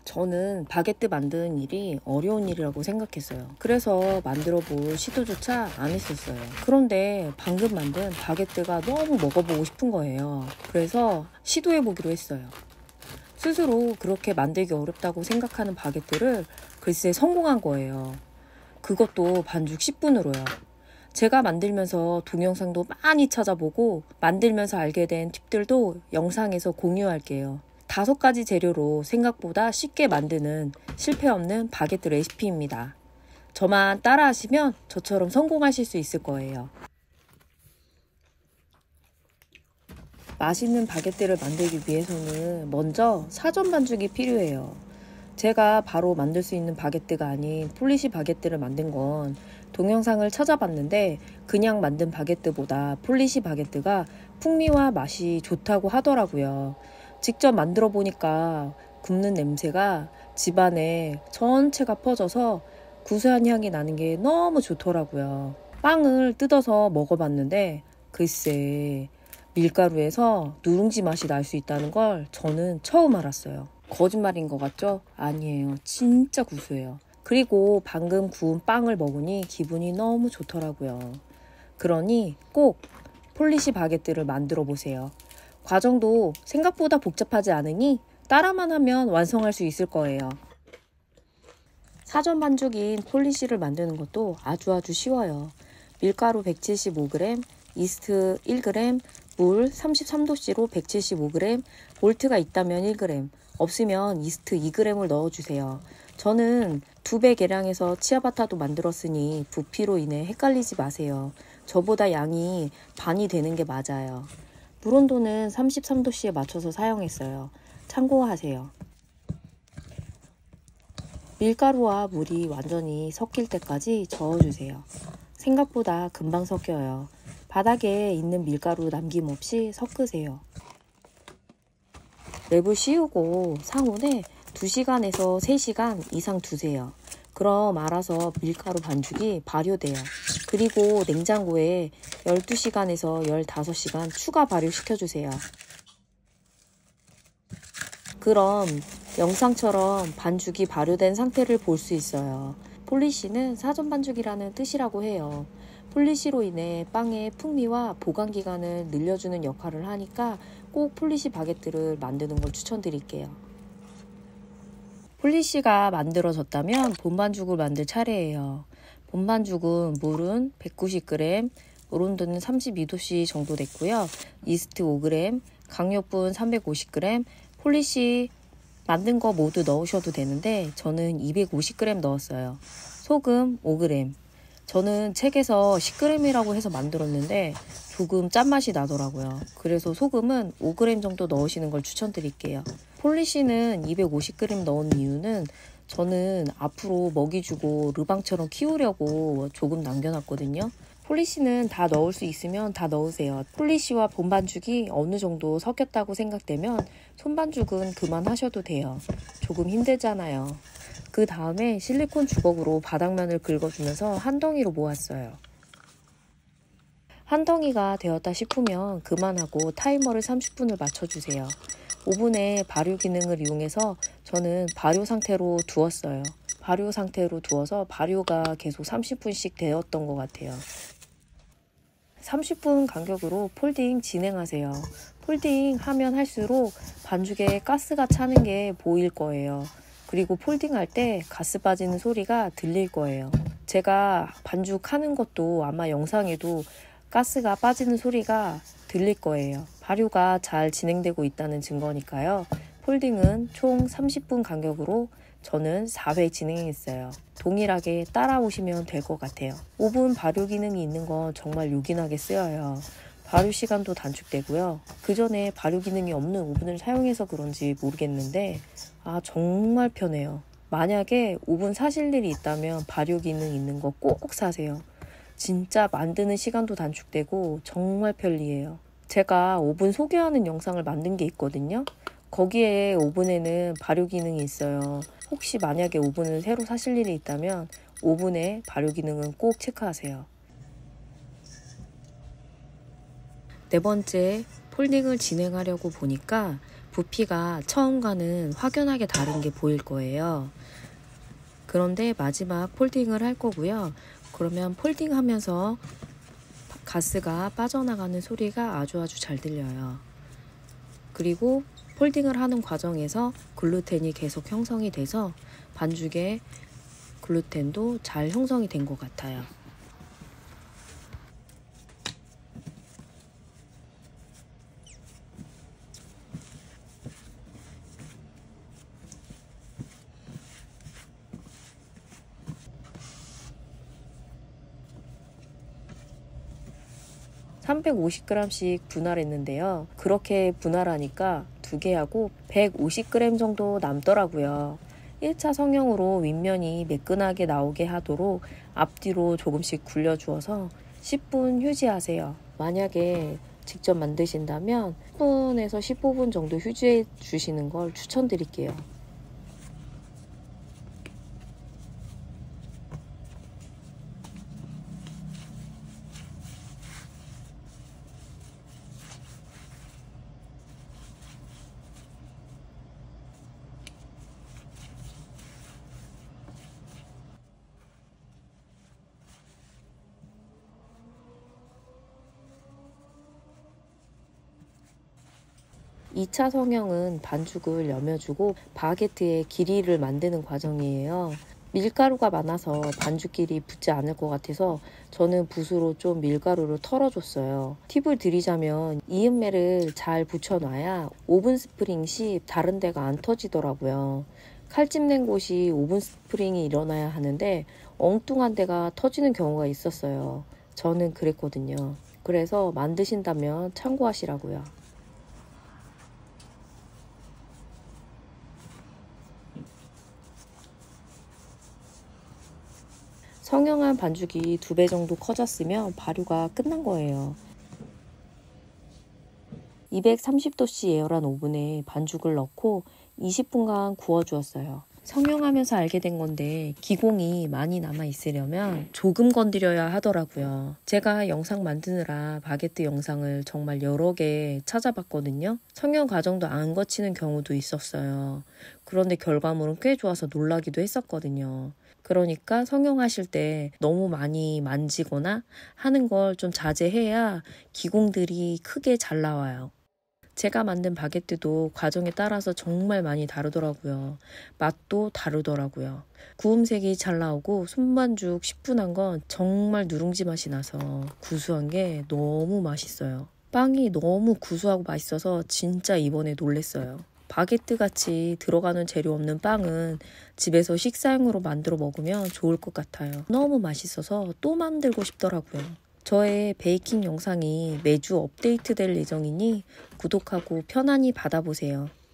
저는 바게트 만드는 일이 어려운 일이라고 생각했어요. 그래서 만들어 볼 시도조차 안 했었어요. 그런데 방금 만든 바게트가 너무 먹어보고 싶은 거예요. 그래서 시도해 보기로 했어요. 스스로 그렇게 만들기 어렵다고 생각하는 바게트를 글쎄 성공한 거예요. 그것도 반죽 10분으로요. 제가 만들면서 동영상도 많이 찾아보고 만들면서 알게 된 팁들도 영상에서 공유할게요. 5가지 재료로 생각보다 쉽게 만드는 실패 없는 바게트 레시피입니다. 저만 따라하시면 저처럼 성공하실 수 있을 거예요. 맛있는 바게트를 만들기 위해서는 먼저 사전 반죽이 필요해요. 제가 바로 만들 수 있는 바게트가 아닌 폴리시 바게트를 만든 건 동영상을 찾아봤는데 그냥 만든 바게트보다 폴리시 바게트가 풍미와 맛이 좋다고 하더라고요. 직접 만들어 보니까 굽는 냄새가 집안에 전체가 퍼져서 구수한 향이 나는 게 너무 좋더라고요. 빵을 뜯어서 먹어봤는데 글쎄 밀가루에서 누룽지 맛이 날 수 있다는 걸 저는 처음 알았어요. 거짓말인 것 같죠? 아니에요. 진짜 구수해요. 그리고 방금 구운 빵을 먹으니 기분이 너무 좋더라고요. 그러니 꼭 폴리시 바게트를 만들어 보세요. 과정도 생각보다 복잡하지 않으니 따라만 하면 완성할 수 있을 거예요. 사전 반죽인 폴리시를 만드는 것도 아주 쉬워요. 밀가루 175g, 이스트 1g, 물 33도씨로 175g, 몰트가 있다면 1g, 없으면 이스트 2g을 넣어주세요. 저는 2배 계량해서 치아바타도 만들었으니 부피로 인해 헷갈리지 마세요. 저보다 양이 반이 되는 게 맞아요. 물 온도는 33도씨에 맞춰서 사용했어요. 참고하세요. 밀가루와 물이 완전히 섞일 때까지 저어주세요. 생각보다 금방 섞여요. 바닥에 있는 밀가루 남김없이 섞으세요. 랩을 씌우고 상온에 2시간에서 3시간 이상 두세요. 그럼 알아서 밀가루 반죽이 발효돼요. 그리고 냉장고에 12시간에서 15시간 추가 발효시켜주세요. 그럼 영상처럼 반죽이 발효된 상태를 볼 수 있어요. 폴리시는 사전 반죽이라는 뜻이라고 해요. 폴리시로 인해 빵의 풍미와 보관 기간을 늘려주는 역할을 하니까 꼭 폴리시 바게트를 만드는 걸 추천드릴게요. 폴리시가 만들어졌다면 본반죽을 만들 차례예요. 본반죽은 물은 190g, 물 온도는 32도씨 정도 됐고요. 이스트 5g, 강력분 350g, 폴리시 만든 거 모두 넣으셔도 되는데 저는 250g 넣었어요. 소금 5g. 저는 책에서 10g이라고 해서 만들었는데 조금 짠맛이 나더라고요. 그래서 소금은 5g 정도 넣으시는 걸 추천드릴게요. 폴리시는 250g 넣은 이유는 저는 앞으로 먹이 주고 르방처럼 키우려고 조금 남겨놨거든요. 폴리시는 다 넣을 수 있으면 다 넣으세요. 폴리시와 본반죽이 어느 정도 섞였다고 생각되면 손반죽은 그만하셔도 돼요. 조금 힘들잖아요. 그 다음에 실리콘 주걱으로 바닥면을 긁어주면서 한 덩이로 모았어요. 한 덩이가 되었다 싶으면 그만하고 타이머를 30분을 맞춰주세요. 오븐에 발효 기능을 이용해서 저는 발효 상태로 두었어요. 발효 상태로 두어서 발효가 계속 30분씩 되었던 것 같아요. 30분 간격으로 폴딩 진행하세요. 폴딩 하면 할수록 반죽에 가스가 차는 게 보일 거예요. 그리고 폴딩할 때 가스 빠지는 소리가 들릴 거예요. 제가 반죽하는 것도 아마 영상에도 가스가 빠지는 소리가 들릴 거예요. 발효가 잘 진행되고 있다는 증거니까요. 폴딩은 총 30분 간격으로 저는 4회 진행했어요. 동일하게 따라오시면 될 것 같아요. 오븐 발효 기능이 있는 건 정말 요긴하게 쓰여요. 발효 시간도 단축되고요. 그 전에 발효 기능이 없는 오븐을 사용해서 그런지 모르겠는데 정말 편해요. 만약에 오븐 사실 일이 있다면 발효 기능 있는 거 꼭 사세요. 진짜 만드는 시간도 단축되고 정말 편리해요. 제가 오븐 소개하는 영상을 만든 게 있거든요. 거기에 오븐에는 발효 기능이 있어요. 혹시 만약에 오븐을 새로 사실 일이 있다면 오븐의 발효 기능은 꼭 체크하세요. 네 번째, 폴딩을 진행하려고 보니까 부피가 처음과는 확연하게 다른 게 보일 거예요. 그런데 마지막 폴딩을 할 거고요. 그러면 폴딩하면서 가스가 빠져나가는 소리가 아주 잘 들려요. 그리고 폴딩을 하는 과정에서 글루텐이 계속 형성이 돼서 반죽에 글루텐도 잘 형성이 된 것 같아요. (350g씩) 분할했는데요. 그렇게 분할하니까 2개하고 150g 정도 남더라고요. 1차 성형으로 윗면이 매끈하게 나오게 하도록 앞뒤로 조금씩 굴려주어서 10분 휴지하세요. 만약에 직접 만드신다면 10분에서 15분 정도 휴지해 주시는 걸 추천드릴게요. (2차) 성형은 반죽을 여며주고 바게트의 길이를 만드는 과정이에요. 밀가루가 많아서 반죽끼리 붙지 않을 것 같아서 저는 붓으로 좀 밀가루를 털어줬어요. 팁을 드리자면 이음매를 잘 붙여놔야 오븐 스프링 시 다른 데가 안 터지더라고요. 칼집 낸 곳이 오븐 스프링이 일어나야 하는데 엉뚱한 데가 터지는 경우가 있었어요. 저는 그랬거든요. 그래서 만드신다면 참고하시라고요. 성형한 반죽이 2배 정도 커졌으면 발효가 끝난 거예요. 230도씨 예열한 오븐에 반죽을 넣고 20분간 구워주었어요. 성형하면서 알게 된 건데 기공이 많이 남아있으려면 조금 건드려야 하더라고요. 제가 영상 만드느라 바게트 영상을 정말 여러 개 찾아봤거든요. 성형 과정도 안 거치는 경우도 있었어요. 그런데 결과물은 꽤 좋아서 놀라기도 했었거든요. 그러니까 성형하실 때 너무 많이 만지거나 하는 걸 좀 자제해야 기공들이 크게 잘 나와요. 제가 만든 바게트도 과정에 따라서 정말 많이 다르더라고요. 맛도 다르더라고요. 구움색이 잘 나오고 손반죽 10분 한 건 정말 누룽지 맛이 나서 구수한 게 너무 맛있어요. 빵이 너무 구수하고 맛있어서 진짜 이번에 놀랬어요. 바게트 같이 들어가는 재료 없는 빵은 집에서 식사용으로 만들어 먹으면 좋을 것 같아요. 너무 맛있어서 또 만들고 싶더라고요. 저의 베이킹 영상이 매주 업데이트 될 예정이니 구독하고 편안히 받아보세요.